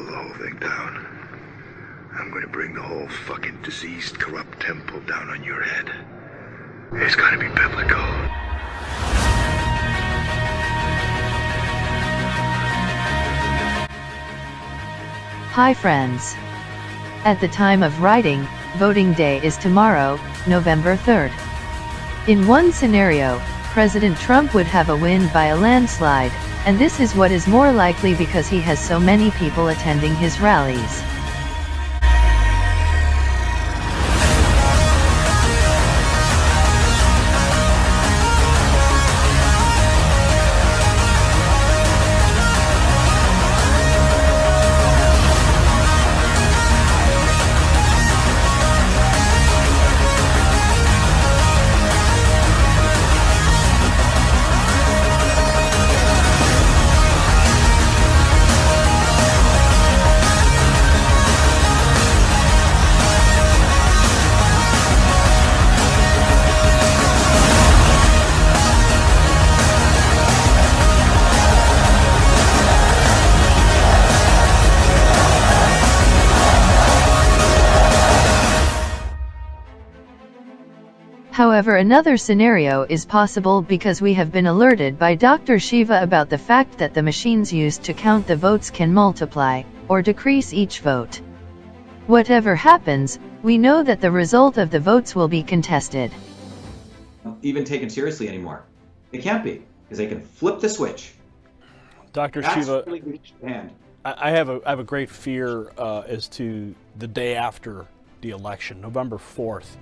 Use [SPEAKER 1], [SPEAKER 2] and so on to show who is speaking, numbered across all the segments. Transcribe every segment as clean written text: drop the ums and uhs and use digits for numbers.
[SPEAKER 1] pull the whole thing down. I'm going to bring the whole fucking diseased, corrupt temple down on your head. It's going to be biblical.
[SPEAKER 2] Hi friends. At the time of writing, voting day is tomorrow, November 3rd. In one scenario, President Trump would have a win by a landslide, and this is what is more likely because he has so many people attending his rallies. However, another scenario is possible because we have been alerted by Dr. Shiva about the fact that the machines used to count the votes can multiply, or decrease each vote. Whatever happens, we know that the result of the votes will be contested.
[SPEAKER 3] Even taken seriously anymore. They can't be, because they can flip the switch.
[SPEAKER 4] Dr.
[SPEAKER 3] That's
[SPEAKER 4] Shiva,
[SPEAKER 3] really reached the hand.
[SPEAKER 4] I have a great fear as to the day after the election, November 4th.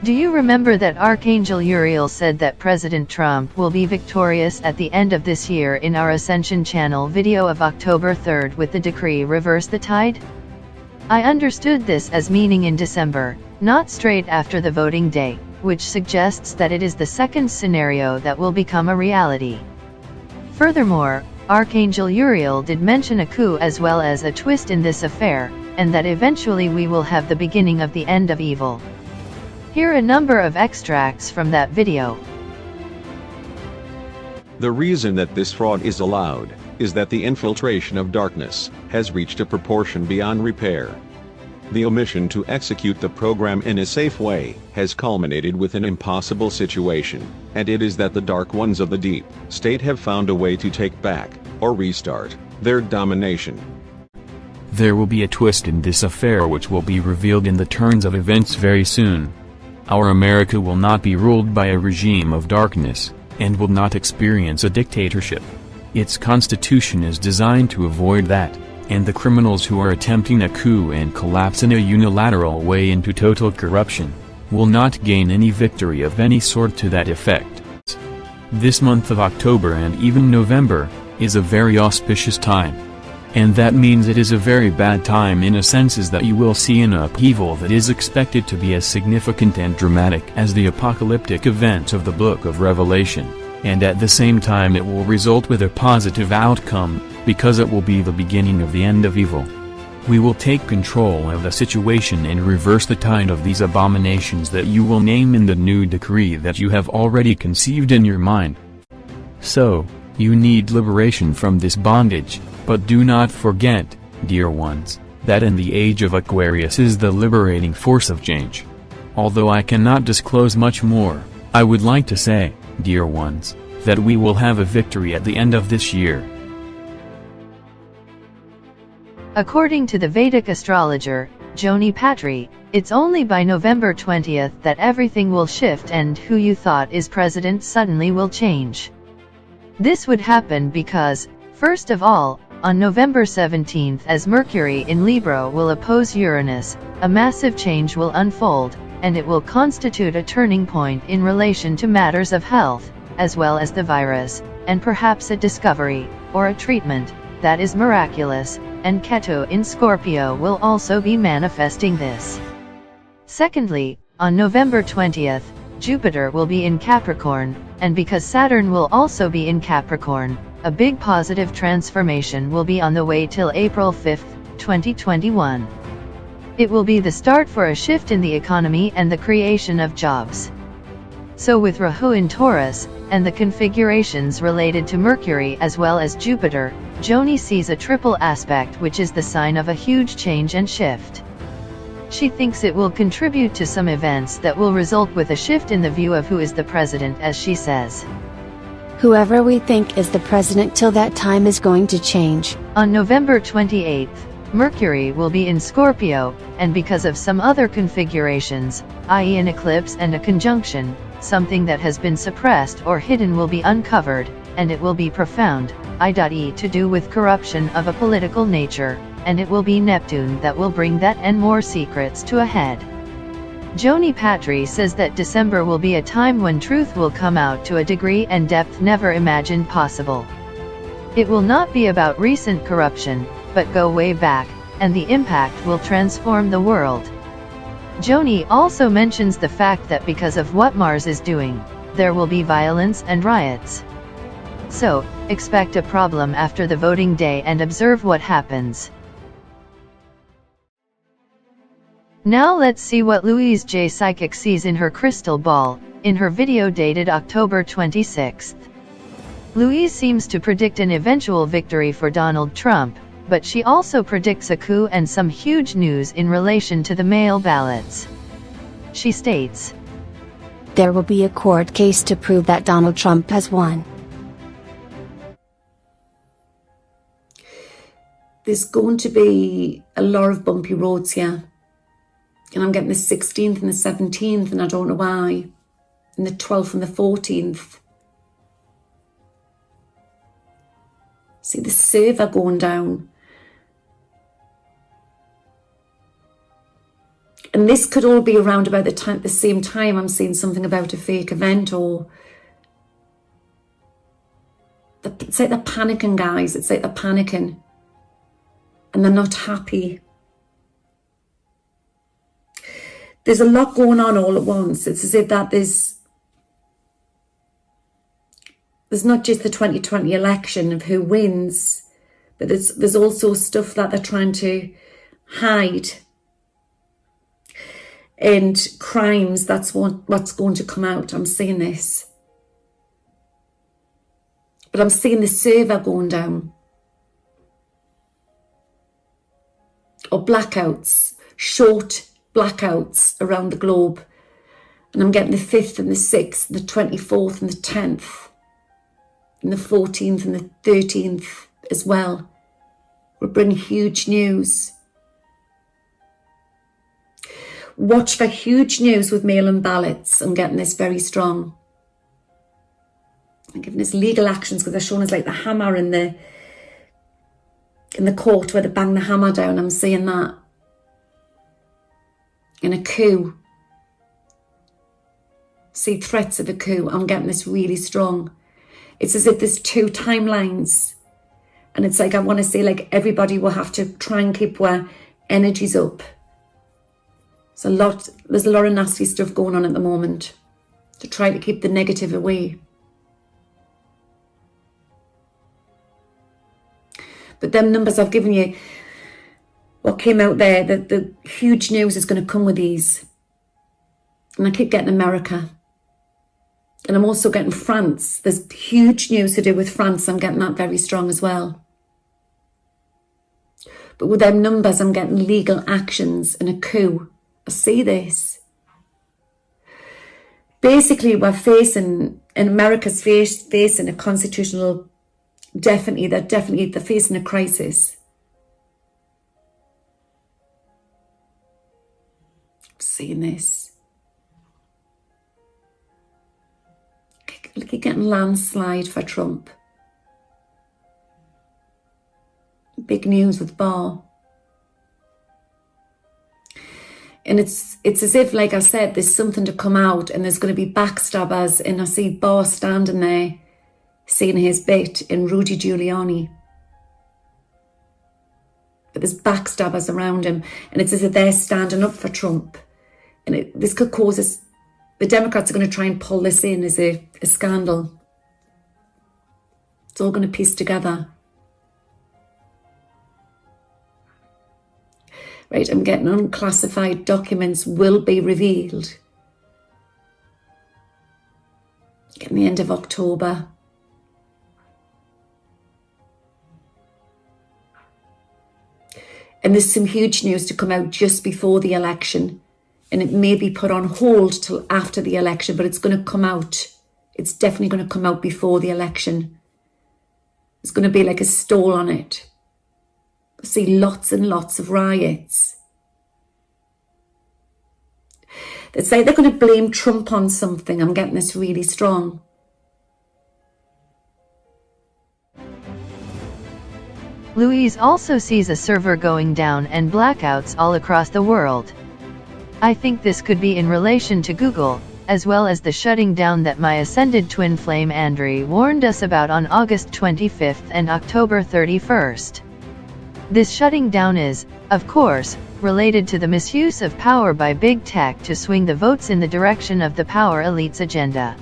[SPEAKER 2] Do you remember that Archangel Uriel said that President Trump will be victorious at the end of this year in our Ascension channel video of October 3rd with the decree Reverse the Tide? I understood this as meaning in December, not straight after the voting day, which suggests that it is the second scenario that will become a reality. Furthermore, Archangel Uriel did mention a coup as well as a twist in this affair, and that eventually we will have the beginning of the end of evil. Here are a number of extracts from that video.
[SPEAKER 5] The reason that this fraud is allowed is that the infiltration of darkness has reached a proportion beyond repair. The omission to execute the program in a safe way has culminated with an impossible situation, and it is that the dark ones of the deep state have found a way to take back, or restart, their domination.
[SPEAKER 6] There will be a twist in this affair which will be revealed in the turns of events very soon. Our America will not be ruled by a regime of darkness, and will not experience a dictatorship. Its constitution is designed to avoid that, and the criminals who are attempting a coup and collapse in a unilateral way into total corruption, will not gain any victory of any sort to that effect. This month of October and even November, is a very auspicious time. And that means it is a very bad time in a sense is that you will see an upheaval that is expected to be as significant and dramatic as the apocalyptic events of the book of Revelation, and at the same time it will result with a positive outcome, because it will be the beginning of the end of evil. We will take control of the situation and reverse the tide of these abominations that you will name in the new decree that you have already conceived in your mind. So, you need liberation from this bondage. But do not forget, dear ones, that in the age of Aquarius is the liberating force of change. Although I cannot disclose much more, I would like to say, dear ones, that we will have a victory at the end of this year.
[SPEAKER 2] According to the Vedic astrologer, Joni Patry, it's only by November 20th that everything will shift and who you thought is president suddenly will change. This would happen because, first of all, on November 17th as Mercury in Libra will oppose Uranus, a massive change will unfold, and it will constitute a turning point in relation to matters of health, as well as the virus, and perhaps a discovery, or a treatment, that is miraculous, and Ketu in Scorpio will also be manifesting this. Secondly, on November 20th, Jupiter will be in Capricorn, and because Saturn will also be in Capricorn, a big positive transformation will be on the way till April 5, 2021. It will be the start for a shift in the economy and the creation of jobs. So with Rahu in Taurus, and the configurations related to Mercury as well as Jupiter, Joni sees a triple aspect, which is the sign of a huge change and shift. She thinks it will contribute to some events that will result with a shift in the view of who is the president, as she says.
[SPEAKER 7] Whoever we think is the president till that time is going to change.
[SPEAKER 2] On November 28th, Mercury will be in Scorpio, and because of some other configurations, i.e. an eclipse and a conjunction, something that has been suppressed or hidden will be uncovered, and it will be profound, i.e. to do with corruption of a political nature, and it will be Neptune that will bring that and more secrets to a head. Joni Patry says that December will be a time when truth will come out to a degree and depth never imagined possible. It will not be about recent corruption, but go way back, and the impact will transform the world. Joni also mentions the fact that because of what Mars is doing, there will be violence and riots. So, expect a problem after the voting day and observe what happens. Now let's see what Louise J. Psychic sees in her crystal ball, in her video dated October 26th. Louise seems to predict an eventual victory for Donald Trump, but she also predicts a coup and some huge news in relation to the mail ballots. She states,
[SPEAKER 7] There will be a court case to prove that Donald Trump has won.
[SPEAKER 8] There's going to be a lot of bumpy roads here. And I'm getting the 16th and the 17th, and I don't know why. And the 12th and the 14th. See the server going down. And this could all be around about the same time I'm seeing something about a fake event, or it's like they're panicking, guys. It's like they're panicking. And they're not happy. There's a lot going on all at once. It's as if that there's not just the 2020 election of who wins, but there's also stuff that they're trying to hide. And crimes, that's what's going to come out. I'm seeing this. But I'm seeing the server going down. Or blackouts, short blackouts around the globe. And I'm getting the 5th and the 6th, the 24th and the 10th, and the 14th and the 13th as well. Will bring huge news. Watch for huge news with mail-in ballots. I'm getting this very strong. I'm giving us legal actions because they're showing us like the hammer in the court where they bang the hammer down. I'm seeing that. In a coup. See threats of a coup. I'm getting this really strong. It's as if there's two timelines. And it's like, I want to say, like, everybody will have to try and keep their energies up. There's a lot of nasty stuff going on at the moment to try to keep the negative away. But them numbers I've given you, what came out there, the huge news is going to come with these. And I keep getting America. And I'm also getting France. There's huge news to do with France. I'm getting that very strong as well. But with them numbers, I'm getting legal actions and a coup. I see this. Basically, we're facing, and America's facing a constitutional, they're facing a crisis. Seeing this. Look, you're getting landslide for Trump. Big news with Barr. And it's as if, like I said, there's something to come out and there's going to be backstabbers. And I see Barr standing there saying his bit in Rudy Giuliani. But there's backstabbers around him. And it's as if they're standing up for Trump. And this could cause us, the Democrats are going to try and pull this in as a scandal. It's all going to piece together. Right, I'm getting unclassified documents will be revealed. Getting the end of October. And there's some huge news to come out just before the election. And it may be put on hold till after the election, but it's going to come out. It's definitely going to come out before the election. There's going to be like a stall on it. I see lots and lots of riots. They say they're going to blame Trump on something. I'm getting this really strong.
[SPEAKER 2] Louise also sees a server going down and blackouts all across the world. I think this could be in relation to Google, as well as the shutting down that my ascended twin flame Andri warned us about on August 25th and October 31st. This shutting down is, of course, related to the misuse of power by big tech to swing the votes in the direction of the power elite's agenda.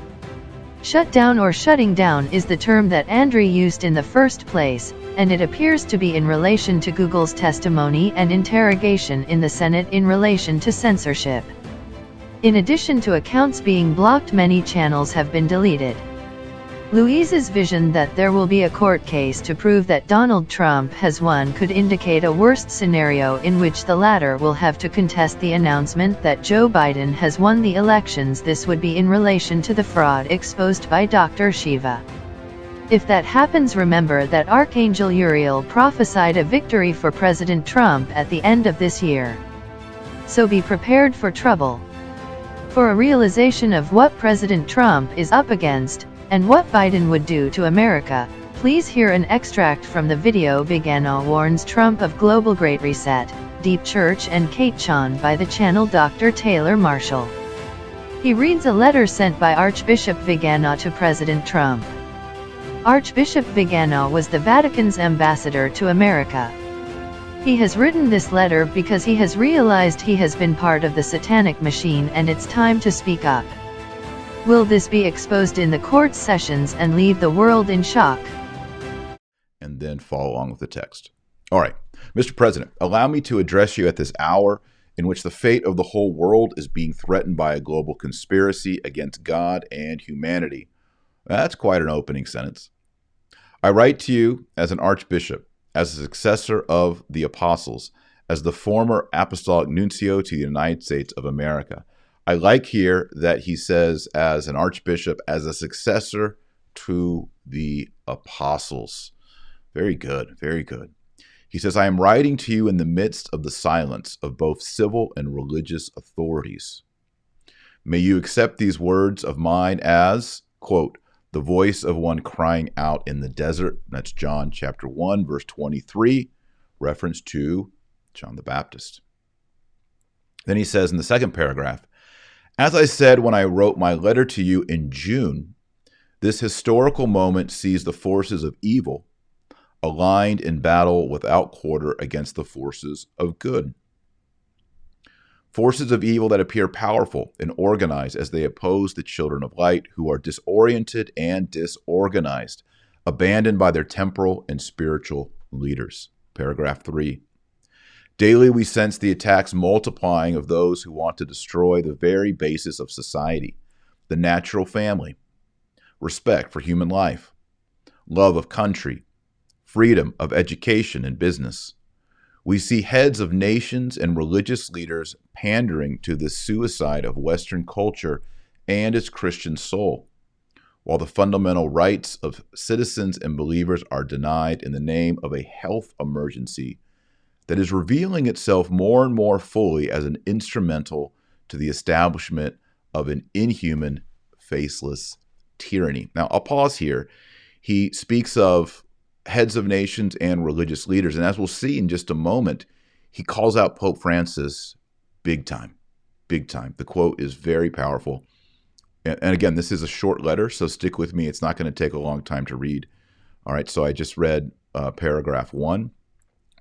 [SPEAKER 2] Shut down or shutting down is the term that Andri used in the first place, and it appears to be in relation to Google's testimony and interrogation in the Senate in relation to censorship. In addition to accounts being blocked, many channels have been deleted. Louise's vision that there will be a court case to prove that Donald Trump has won could indicate a worst scenario in which the latter will have to contest the announcement that Joe Biden has won the elections. This would be in relation to the fraud exposed by Dr. Shiva. If that happens, remember that Archangel Uriel prophesied a victory for President Trump at the end of this year. So be prepared for trouble. For a realization of what President Trump is up against, and what Biden would do to America, please hear an extract from the video Vigano warns Trump of global Great Reset, Deep Church and Kate Chan by the channel Dr. Taylor Marshall. He reads a letter sent by Archbishop Vigano to President Trump. Archbishop Vigano was the Vatican's ambassador to America. He has written this letter because he has realized he has been part of the satanic machine and it's time to speak up. Will this be exposed in the court sessions and leave the world in shock?
[SPEAKER 9] And then follow along with the text. All right, Mr. President, allow me to address you at this hour in which the fate of the whole world is being threatened by a global conspiracy against God and humanity. That's quite an opening sentence. I write to you as an archbishop, as a successor of the apostles, as the former apostolic nuncio to the United States of America. I like here that he says as an archbishop, as a successor to the apostles. Very good, very good. He says, I am writing to you in the midst of the silence of both civil and religious authorities. May you accept these words of mine as, quote, the voice of one crying out in the desert. That's John chapter 1, verse 23, reference to John the Baptist. Then he says in the second paragraph, as I said when I wrote my letter to you in June, this historical moment sees the forces of evil aligned in battle without quarter against the forces of good. Forces of evil that appear powerful and organized as they oppose the children of light who are disoriented and disorganized, abandoned by their temporal and spiritual leaders. Paragraph 3. Daily we sense the attacks multiplying of those who want to destroy the very basis of society, the natural family, respect for human life, love of country, freedom of education and business. We see heads of nations and religious leaders pandering to the suicide of Western culture and its Christian soul, while the fundamental rights of citizens and believers are denied in the name of a health emergency that is revealing itself more and more fully as an instrumental to the establishment of an inhuman, faceless tyranny. Now, I'll pause here. He speaks of heads of nations and religious leaders, and as we'll see in just a moment, he calls out Pope Francis big time, big time. The quote is very powerful. And again, this is a short letter, so stick with me. It's not going to take a long time to read. All right, so I just read paragraph 1,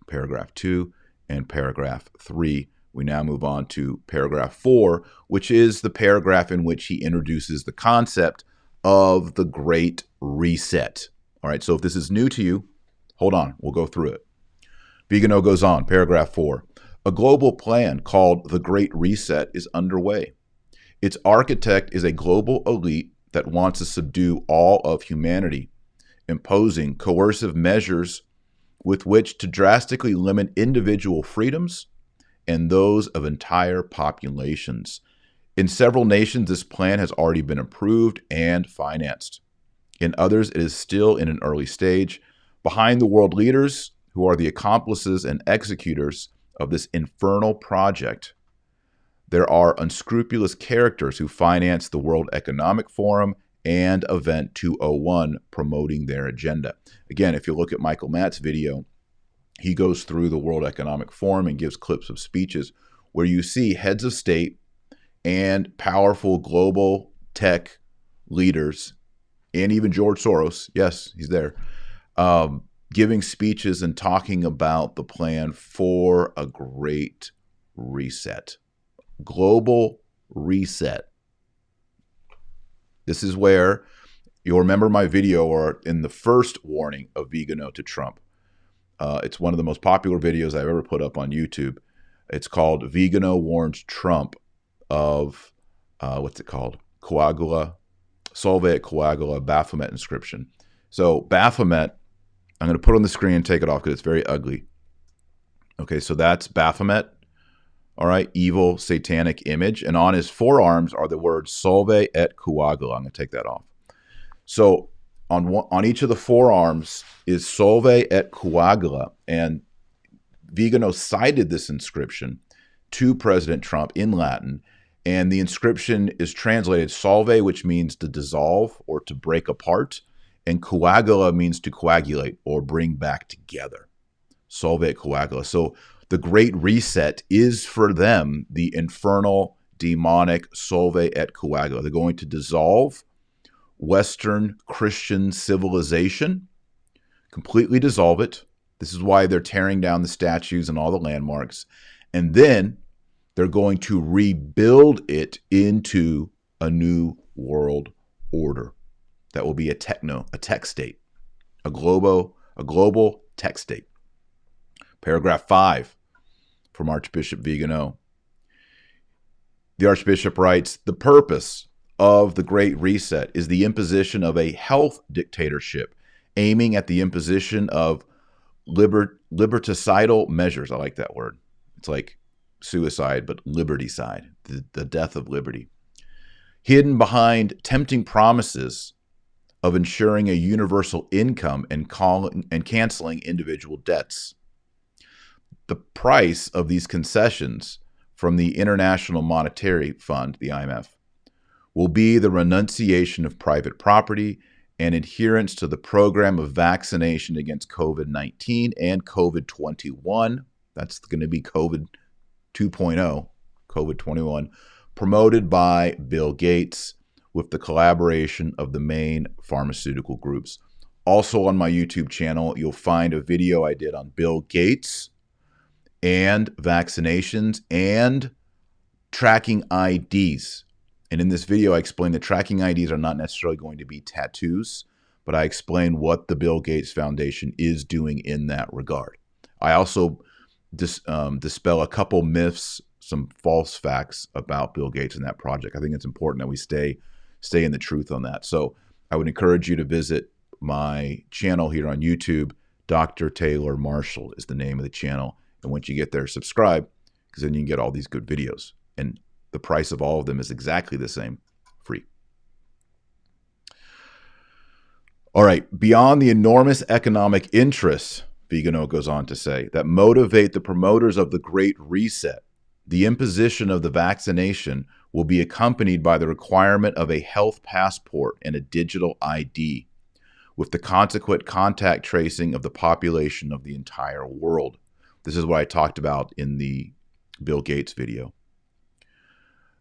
[SPEAKER 9] paragraph 2, and paragraph 3. We now move on to paragraph 4, which is the paragraph in which he introduces the concept of the Great Reset. All right, so if this is new to you, hold on, we'll go through it. Vigano goes on, paragraph 4. A global plan called the Great Reset is underway. Its architect is a global elite that wants to subdue all of humanity, imposing coercive measures with which to drastically limit individual freedoms and those of entire populations. In several nations, this plan has already been approved and financed. In others, it is still in an early stage. Behind the world leaders, who are the accomplices and executors of this infernal project, there are unscrupulous characters who finance the World Economic Forum and Event 201 promoting their agenda. Again, if you look at Michael Matt's video, he goes through the World Economic Forum and gives clips of speeches where you see heads of state and powerful global tech leaders, and even George Soros, yes, he's there, giving speeches and talking about the plan for a great reset. Global reset. This is where you'll remember my video or in the first warning of Vigano to Trump. It's one of the most popular videos I've ever put up on YouTube. It's called Vigano Warns Trump of, what's it called? Coagula, Solvay Coagula Baphomet inscription. So Baphomet, I'm going to put on the screen and take it off because it's very ugly. Okay, so that's Baphomet. All right, evil satanic image. And on his forearms are the words Solve et Coagula. I'm going to take that off. So on each of the forearms is Solve et Coagula. And Vigano cited this inscription to President Trump in Latin. And the inscription is translated Solve, which means to dissolve or to break apart. And Coagula means to coagulate or bring back together. Solve et Coagula. So the Great Reset is for them the infernal, demonic Solve et Coagula. They're going to dissolve Western Christian civilization, completely dissolve it. This is why they're tearing down the statues and all the landmarks. And then they're going to rebuild it into a new world order. That will be a tech state, a global tech state. Paragraph 5 from Archbishop Vigano. The Archbishop writes, the purpose of the Great Reset is the imposition of a health dictatorship aiming at the imposition of liberticidal measures. I like that word. It's like suicide, but liberticide, the death of liberty. Hidden behind tempting promises of ensuring a universal income and canceling individual debts. The price of these concessions from the International Monetary Fund, the IMF, will be the renunciation of private property and adherence to the program of vaccination against COVID-19 and COVID-21. That's going to be COVID 2.0, COVID-21, promoted by Bill Gates with the collaboration of the main pharmaceutical groups. Also on my YouTube channel, you'll find a video I did on Bill Gates and vaccinations and tracking IDs. And in this video, I explain that tracking IDs are not necessarily going to be tattoos, but I explain what the Bill Gates Foundation is doing in that regard. I also dispel a couple myths, some false facts about Bill Gates and that project. I think it's important that we stay in the truth on that. So I would encourage you to visit my channel here on YouTube. Dr. Taylor Marshall is the name of the channel. And once you get there, subscribe, because then you can get all these good videos. And the price of all of them is exactly the same, free. All right, beyond the enormous economic interests, Vigano goes on to say, that motivate the promoters of the Great Reset, the imposition of the vaccination will be accompanied by the requirement of a health passport and a digital ID, with the consequent contact tracing of the population of the entire world. This is what I talked about in the Bill Gates video.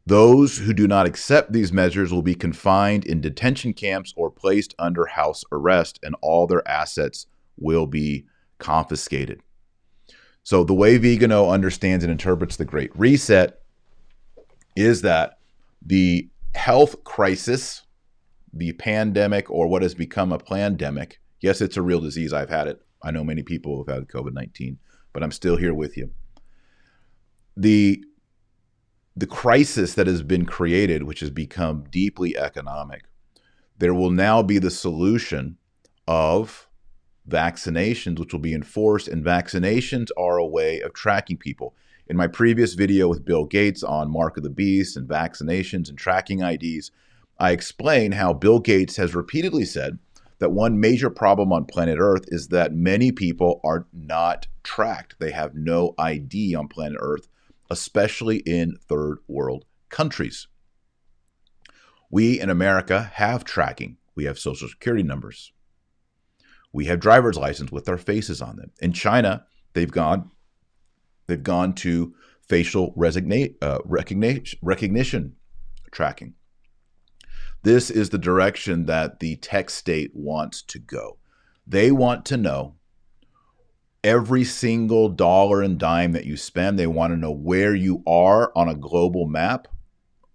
[SPEAKER 9] Those who do not accept these measures will be confined in detention camps or placed under house arrest, and all their assets will be confiscated. So the way Vigano understands and interprets the Great Reset is that the health crisis, the pandemic, or what has become a plandemic, yes, it's a real disease. I've had it. I know many people who have had COVID-19, but I'm still here with you. The crisis that has been created, which has become deeply economic, there will now be the solution of vaccinations, which will be enforced, and vaccinations are a way of tracking people. In my previous video with Bill Gates on Mark of the Beast and vaccinations and tracking IDs, I explain how Bill Gates has repeatedly said that one major problem on planet Earth is that many people are not tracked. They have no ID on planet Earth, especially in third world countries. We in America have tracking. We have social security numbers. We have driver's license with our faces on them. In China, they've gone to facial recognition tracking. This is the direction that the tech state wants to go. They want to know every single dollar and dime that you spend. They want to know where you are on a global map,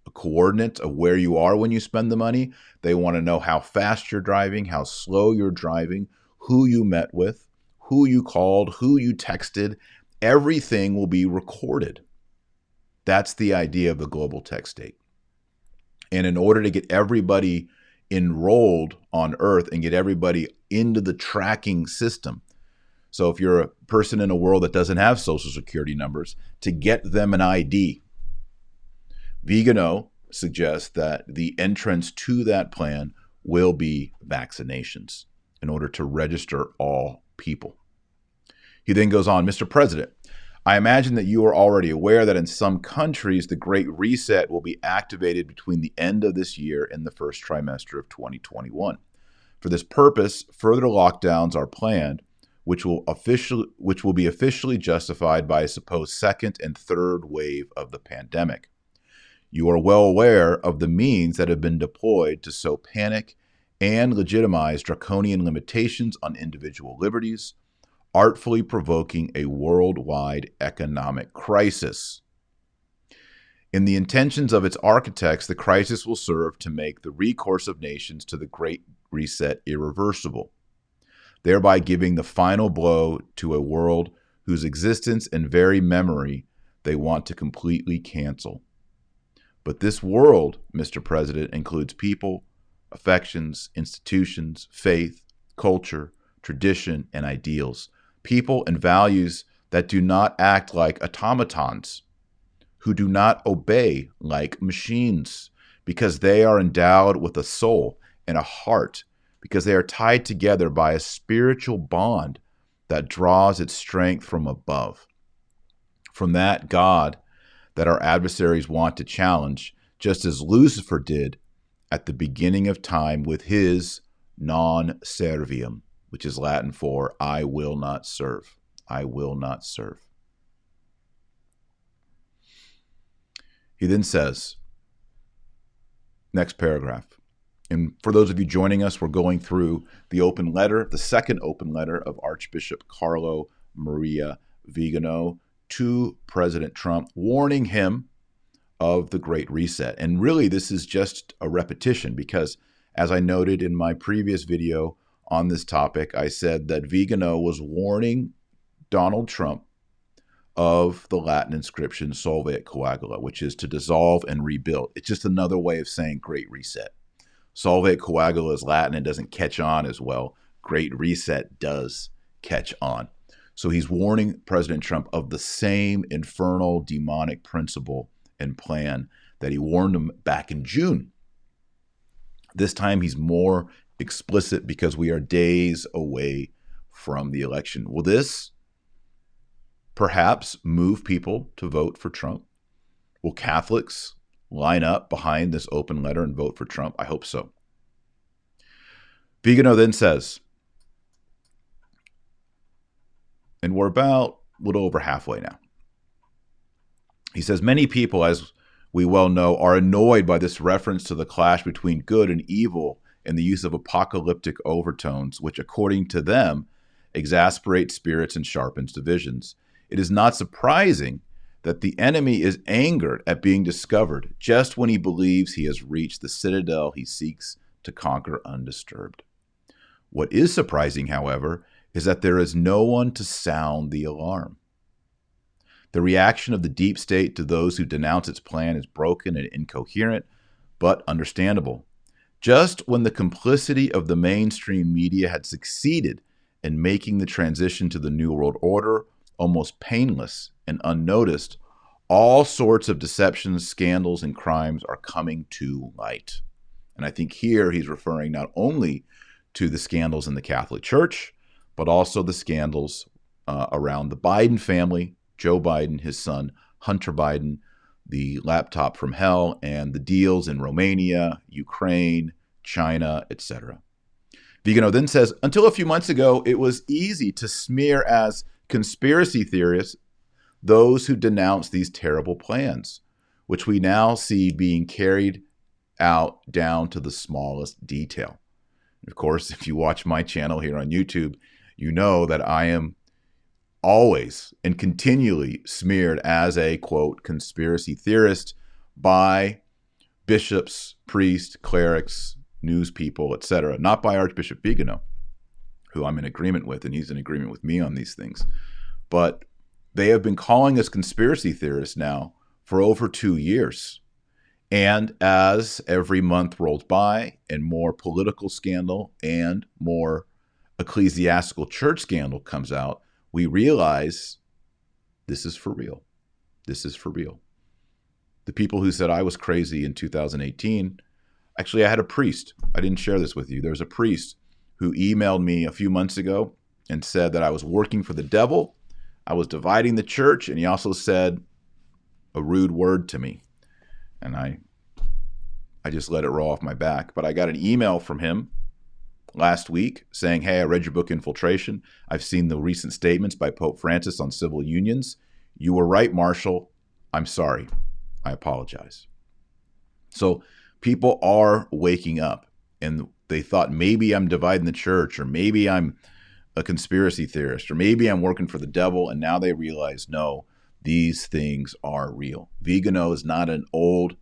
[SPEAKER 9] a coordinate of where you are when you spend the money. They want to know how fast you're driving, how slow you're driving, who you met with, who you called, who you texted. Everything will be recorded. That's the idea of the global tech state. And in order to get everybody enrolled on Earth and get everybody into the tracking system, so if you're a person in a world that doesn't have social security numbers, to get them an ID, Vigano suggests that the entrance to that plan will be vaccinations in order to register all people. He then goes on, Mr. President, I imagine that you are already aware that in some countries, the Great Reset will be activated between the end of this year and the first trimester of 2021. For this purpose, further lockdowns are planned, which will be officially justified by a supposed second and third wave of the pandemic. You are well aware of the means that have been deployed to sow panic and legitimize draconian limitations on individual liberties, artfully provoking a worldwide economic crisis. In the intentions of its architects, the crisis will serve to make the recourse of nations to the Great Reset irreversible, thereby giving the final blow to a world whose existence and very memory they want to completely cancel. But this world, Mr. President, includes people, affections, institutions, faith, culture, tradition, and ideals. People and values that do not act like automatons, who do not obey like machines, because they are endowed with a soul and a heart, because they are tied together by a spiritual bond that draws its strength from above. From that God that our adversaries want to challenge, just as Lucifer did at the beginning of time with his non serviam, which is Latin for I will not serve. I will not serve. He then says, next paragraph, and for those of you joining us, we're going through the open letter, the second open letter of Archbishop Carlo Maria Vigano to President Trump, warning him of the Great Reset. And really, this is just a repetition because, as I noted in my previous video on this topic, I said that Vigano was warning Donald Trump of the Latin inscription Solve et Coagula, which is to dissolve and rebuild. It's just another way of saying Great Reset. Solve et Coagula is Latin and doesn't catch on as well. Great Reset does catch on. So he's warning President Trump of the same infernal demonic principle and plan that he warned him back in June. This time he's more explicit because we are days away from the election. Will this perhaps move people to vote for Trump? Will Catholics line up behind this open letter and vote for Trump? I hope so. Vigano then says, and we're about a little over halfway now. He says, many people, as we well know, are annoyed by this reference to the clash between good and evil and the use of apocalyptic overtones, which, according to them, exasperates spirits and sharpens divisions. It is not surprising that the enemy is angered at being discovered just when he believes he has reached the citadel he seeks to conquer undisturbed. What is surprising, however, is that there is no one to sound the alarm. The reaction of the deep state to those who denounce its plan is broken and incoherent, but understandable. Just when the complicity of the mainstream media had succeeded and making the transition to the New World Order almost painless and unnoticed, all sorts of deceptions, scandals, and crimes are coming to light. And I think here he's referring not only to the scandals in the Catholic Church, but also the scandals around the Biden family, Joe Biden, his son, Hunter Biden, the laptop from hell, and the deals in Romania, Ukraine, China, etc. Vigano then says, until a few months ago, it was easy to smear as conspiracy theorists those who denounce these terrible plans, which we now see being carried out down to the smallest detail. Of course, if you watch my channel here on YouTube, you know that I am always and continually smeared as a, quote, conspiracy theorist by bishops, priests, clerics, news people, etc. Not by Archbishop Vigano, who I'm in agreement with, and he's in agreement with me on these things. But they have been calling us conspiracy theorists now for over 2 years. And as every month rolls by and more political scandal and more ecclesiastical church scandal comes out, we realize this is for real. This is for real. The people who said I was crazy in 2018, actually I had a priest. I didn't share this with you. There was a priest who emailed me a few months ago and said that I was working for the devil. I was dividing the church, and he also said a rude word to me. And I just let it roll off my back. But I got an email from him last week saying, hey, I read your book, Infiltration. I've seen the recent statements by Pope Francis on civil unions. You were right, Marshall. I'm sorry. I apologize. So people are waking up, and they thought maybe I'm dividing the church, or maybe I'm a conspiracy theorist, or maybe I'm working for the devil. And now they realize, no, these things are real. Vigano is not an old,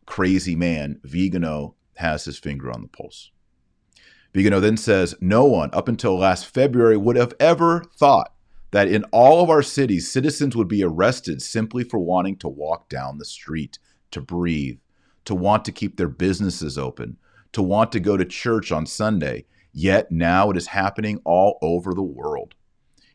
[SPEAKER 9] crazy man. Vigano has his finger on the pulse. Vigano then says, no one up until last February would have ever thought that in all of our cities, citizens would be arrested simply for wanting to walk down the street, to breathe, to want to keep their businesses open, to want to go to church on Sunday. Yet now it is happening all over the world.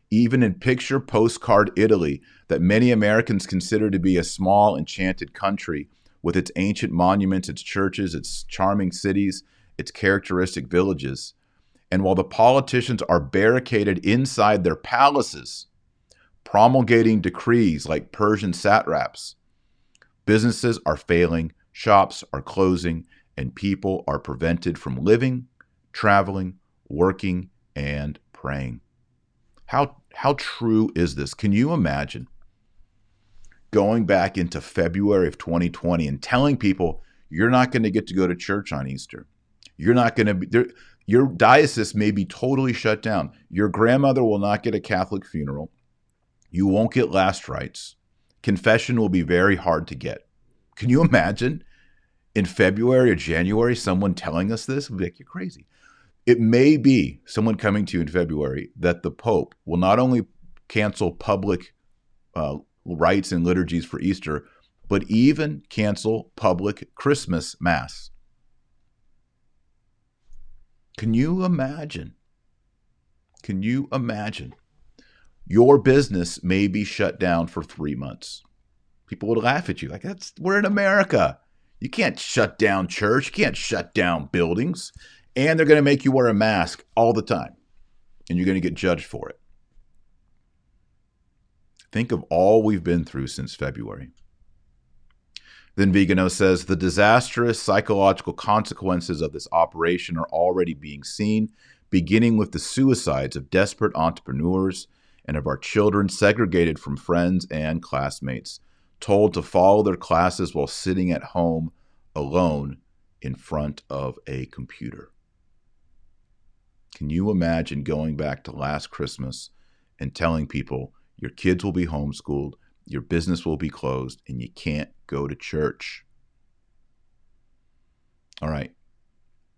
[SPEAKER 9] Even in picture postcard Italy, that many Americans consider to be a small, enchanted country with its ancient monuments, its churches, its charming cities, its characteristic villages. And while the politicians are barricaded inside their palaces, promulgating decrees like Persian satraps, businesses are failing, shops are closing, and people are prevented from living, traveling, working, and praying. How true is this? Can you imagine going back into February of 2020 and telling people you're not going to get to go to church on Easter? You're not going to be there. Your diocese may be totally shut down. Your grandmother will not get a Catholic funeral. You won't get last rites. Confession will be very hard to get. Can you imagine in February or January someone telling us this? We'll be like, you're crazy. It may be someone coming to you in February that the Pope will not only cancel public rites and liturgies for Easter, but even cancel public Christmas Mass. Can you imagine? Can you imagine? Your business may be shut down for 3 months. People would laugh at you like, we're in America. You can't shut down church. You can't shut down buildings. And they're going to make you wear a mask all the time. And you're going to get judged for it. Think of all we've been through since February. Then Vigano says, the disastrous psychological consequences of this operation are already being seen, beginning with the suicides of desperate entrepreneurs and of our children segregated from friends and classmates, told to follow their classes while sitting at home alone in front of a computer. Can you imagine going back to last Christmas and telling people your kids will be homeschooled, your business will be closed, and you can't go to church? All right.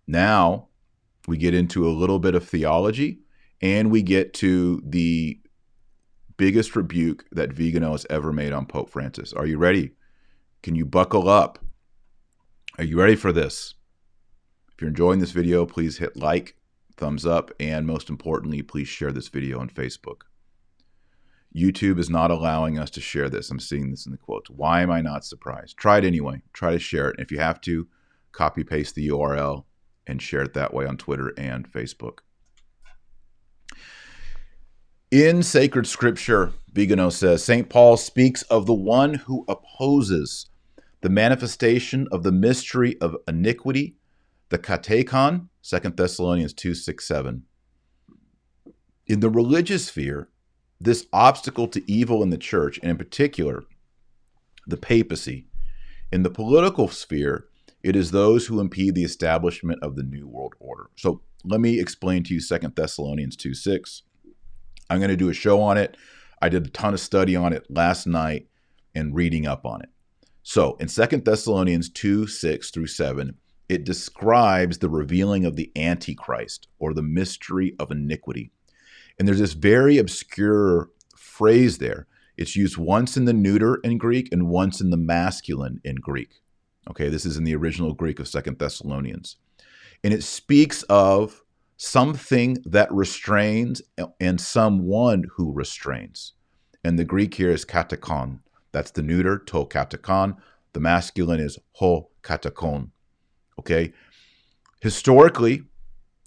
[SPEAKER 9] Now we get into a little bit of theology, and we get to the biggest rebuke that Vigano has ever made on Pope Francis. Are you ready? Can you buckle up? Are you ready for this? If you're enjoying this video, please hit like, thumbs up, and most importantly, please share this video on Facebook. YouTube is not allowing us to share this. I'm seeing this in the quotes. Why am I not surprised? Try it anyway. Try to share it. And if you have to, copy paste the URL and share it that way on Twitter and Facebook. In sacred scripture, Vigano says, St. Paul speaks of the one who opposes the manifestation of the mystery of iniquity, the katekon, 2 Thessalonians 2:6-7. In the religious sphere, this obstacle to evil in the church, and in particular, the papacy. In the political sphere, it is those who impede the establishment of the New World Order. So let me explain to you 2 Thessalonians 2:6. I'm going to do a show on it. I did a ton of study on it last night and reading up on it. So in 2 Thessalonians 2:6-7, it describes the revealing of the Antichrist, or the mystery of iniquity. And there's this very obscure phrase there. It's used once in the neuter in Greek and once in the masculine in Greek. Okay, this is in the original Greek of 2 Thessalonians. And it speaks of something that restrains and someone who restrains. And the Greek here is katekon. That's the neuter, to katekon. The masculine is ho katekon. Okay? Historically,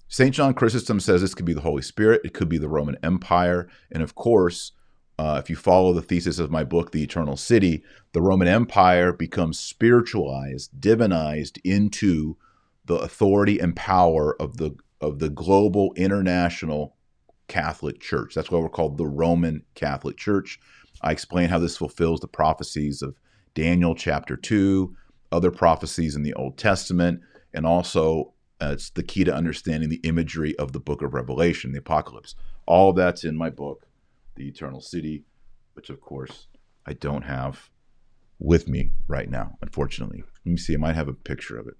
[SPEAKER 9] St. John Chrysostom says this could be the Holy Spirit. It could be the Roman Empire. And of course, if you follow the thesis of my book, The Eternal City, the Roman Empire becomes spiritualized, divinized into the authority and power of the global international Catholic Church. That's why we're called the Roman Catholic Church. I explain how this fulfills the prophecies of Daniel chapter 2, other prophecies in the Old Testament, and also it's the key to understanding the imagery of the book of Revelation, the Apocalypse. All of that's in my book, The Eternal City, which of course I don't have with me right now, unfortunately. Let me see, I might have a picture of it.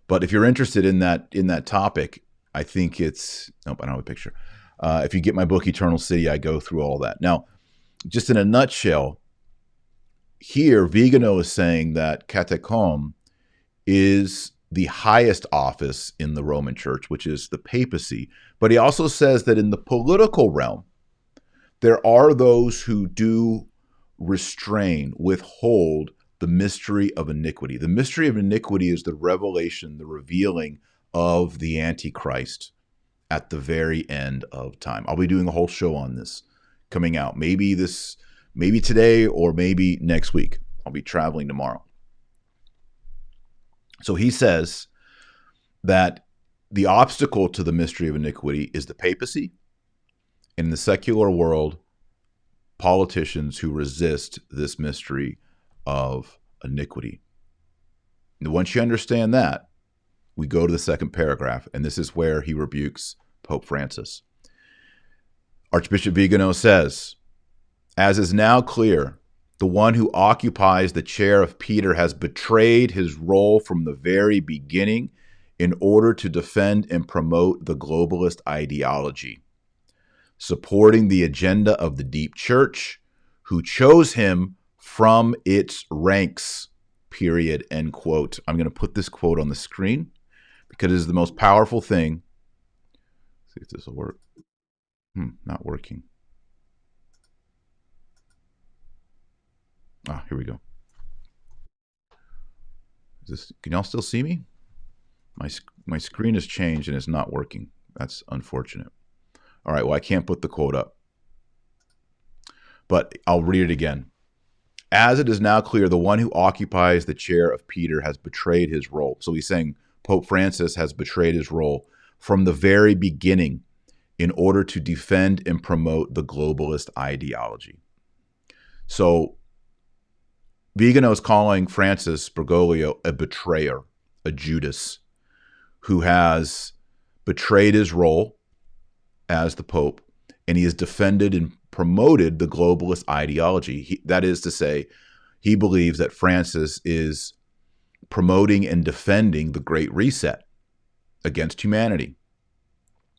[SPEAKER 9] But if you're interested in that topic, I think it's, nope, I don't have a picture. If you get my book, Eternal City, I go through all that. Now, just in a nutshell, here, Vigano is saying that katekon is the highest office in the Roman Church, which is the papacy. But he also says that in the political realm, there are those who do restrain, withhold the mystery of iniquity. The mystery of iniquity is the revelation, the revealing of the Antichrist at the very end of time. I'll be doing a whole show on this coming out. Maybe today or maybe next week. I'll be traveling tomorrow. So he says that the obstacle to the mystery of iniquity is the papacy. In the secular world, politicians who resist this mystery of iniquity. And once you understand that, we go to the second paragraph, and this is where he rebukes Pope Francis. Archbishop Vigano says, as is now clear, the one who occupies the chair of Peter has betrayed his role from the very beginning in order to defend and promote the globalist ideology, supporting the agenda of the deep church, who chose him from its ranks, period, end quote. I'm going to put this quote on the screen because it is the most powerful thing. Let's see if this will work. Not working. Here we go. Can y'all still see me? My screen has changed and it's not working. That's unfortunate. All right, well, I can't put the quote up. But I'll read it again. As it is now clear, the one who occupies the chair of Peter has betrayed his role. So he's saying Pope Francis has betrayed his role from the very beginning in order to defend and promote the globalist ideology. So Vigano is calling Francis Bergoglio a betrayer, a Judas, who has betrayed his role as the Pope, and he has defended and promoted the globalist ideology. That is to say, he believes that Francis is promoting and defending the Great Reset against humanity.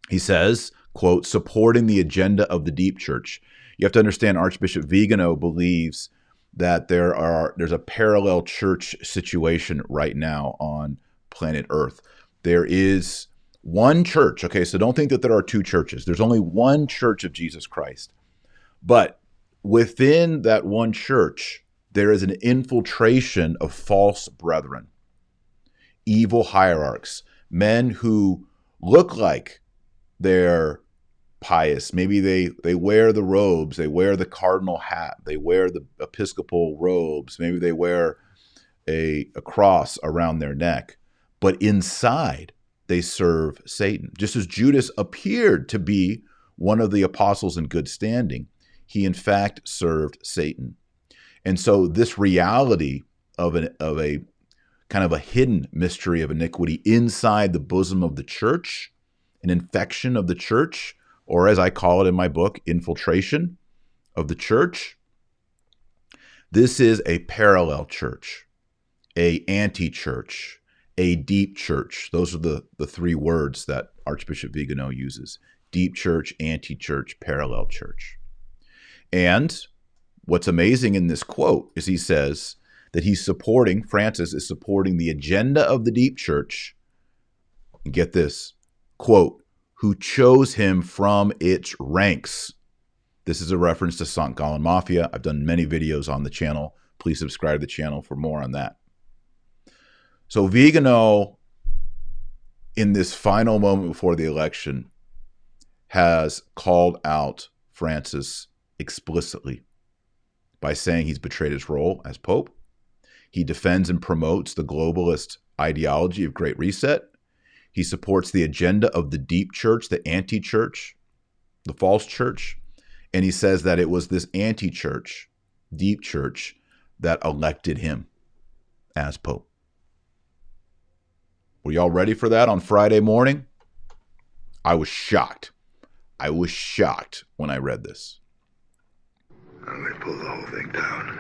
[SPEAKER 9] He says, quote, supporting the agenda of the deep church. You have to understand, Archbishop Vigano believes that there's a parallel church situation right now on planet Earth. There is one church. Okay, so don't think that there are two churches. There's only one church of Jesus Christ. But within that one church, there is an infiltration of false brethren, evil hierarchs, men who look like they're pious. Maybe they wear the robes, they wear the cardinal hat, they wear the episcopal robes, maybe they wear a cross around their neck, but inside they serve Satan. Just as Judas appeared to be one of the apostles in good standing, he in fact served Satan. And so this reality of a kind of a hidden mystery of iniquity inside the bosom of the church, an infection of the church, or as I call it in my book, infiltration of the church. This is a parallel church, a anti-church, a deep church. Those are the three words that Archbishop Vigano uses: deep church, anti-church, parallel church. And what's amazing in this quote is he says that Francis is supporting the agenda of the deep church. And get this, quote, who chose him from its ranks. This is a reference to St. Gallen Mafia. I've done many videos on the channel. Please subscribe to the channel for more on that. So Vigano, in this final moment before the election, has called out Francis explicitly by saying he's betrayed his role as Pope. He defends and promotes the globalist ideology of Great Reset. He supports the agenda of the deep church, the anti-church, the false church. And he says that it was this anti-church, deep church, that elected him as Pope. Were y'all ready for that on Friday morning? I was shocked. I was shocked when I read this.
[SPEAKER 1] I'm going to pull the whole thing down.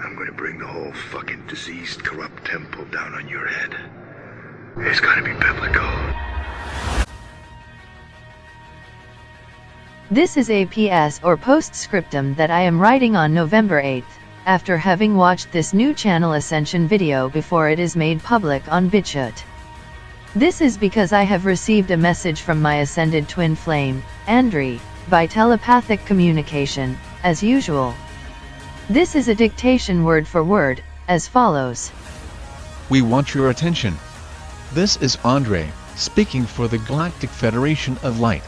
[SPEAKER 1] I'm going to bring the whole fucking diseased, corrupt temple down on your head. It's got to be biblical.
[SPEAKER 2] This is a PS or postscriptum that I am writing on November 8th, after having watched this new channel Ascension video before it is made public on BitChute. This is because I have received a message from my ascended twin flame, Andri, by telepathic communication, as usual. This is a dictation word for word, as follows.
[SPEAKER 10] We want your attention. This is Andre, speaking for the Galactic Federation of Light.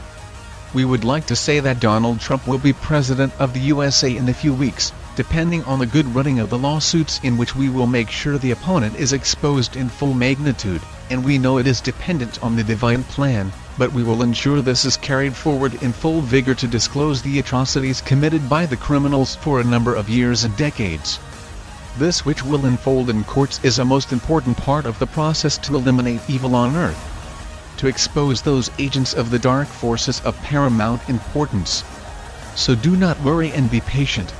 [SPEAKER 10] We would like to say that Donald Trump will be president of the USA in a few weeks, depending on the good running of the lawsuits, in which we will make sure the opponent is exposed in full magnitude, and we know it is dependent on the divine plan, but we will ensure this is carried forward in full vigor to disclose the atrocities committed by the criminals for a number of years and decades. This, which will unfold in courts, is a most important part of the process to eliminate evil on earth, to expose those agents of the dark forces of paramount importance. So do not worry and be patient.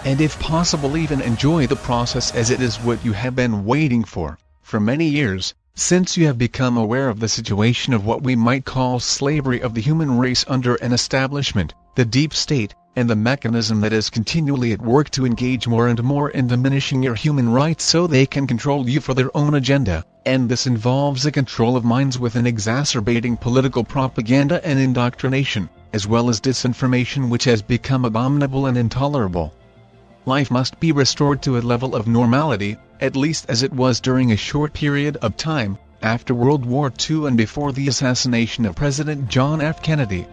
[SPEAKER 10] And if possible, even enjoy the process, as it is what you have been waiting for many years, since you have become aware of the situation of what we might call slavery of the human race under an establishment, the deep state, and the mechanism that is continually at work to engage more and more in diminishing your human rights so they can control you for their own agenda, and this involves the control of minds with an exacerbating political propaganda and indoctrination, as well as disinformation, which has become abominable and intolerable. Life must be restored to a level of normality, at least as it was during a short period of time, after World War II and before the assassination of President John F. Kennedy.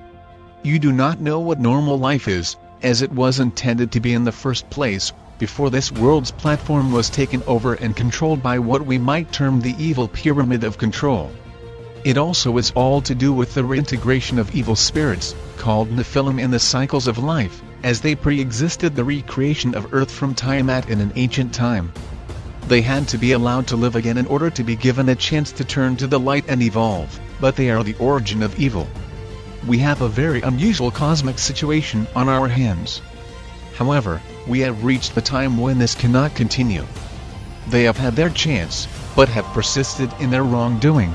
[SPEAKER 10] You do not know what normal life is, as it was intended to be in the first place, before this world's platform was taken over and controlled by what we might term the evil pyramid of control. It also is all to do with the reintegration of evil spirits, called Nephilim, in the cycles of life, as they pre-existed the recreation of Earth from Tiamat in an ancient time. They had to be allowed to live again in order to be given a chance to turn to the light and evolve, but they are the origin of evil. We have a very unusual cosmic situation on our hands. However, we have reached the time when this cannot continue. They have had their chance, but have persisted in their wrongdoing.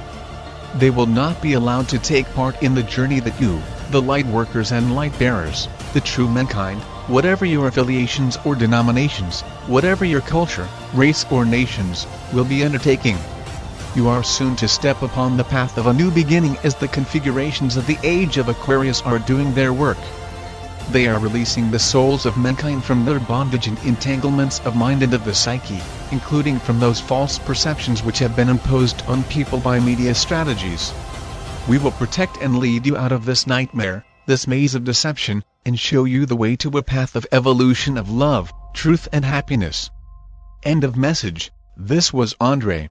[SPEAKER 10] They will not be allowed to take part in the journey that you, the light workers and light bearers, the true mankind, whatever your affiliations or denominations, whatever your culture, race or nations, will be undertaking. You are soon to step upon the path of a new beginning as the configurations of the age of Aquarius are doing their work. They are releasing the souls of mankind from their bondage and entanglements of mind and of the psyche, including from those false perceptions which have been imposed on people by media strategies. We will protect and lead you out of this nightmare, this maze of deception, and show you the way to a path of evolution of love, truth and happiness. End of message. This was Andre.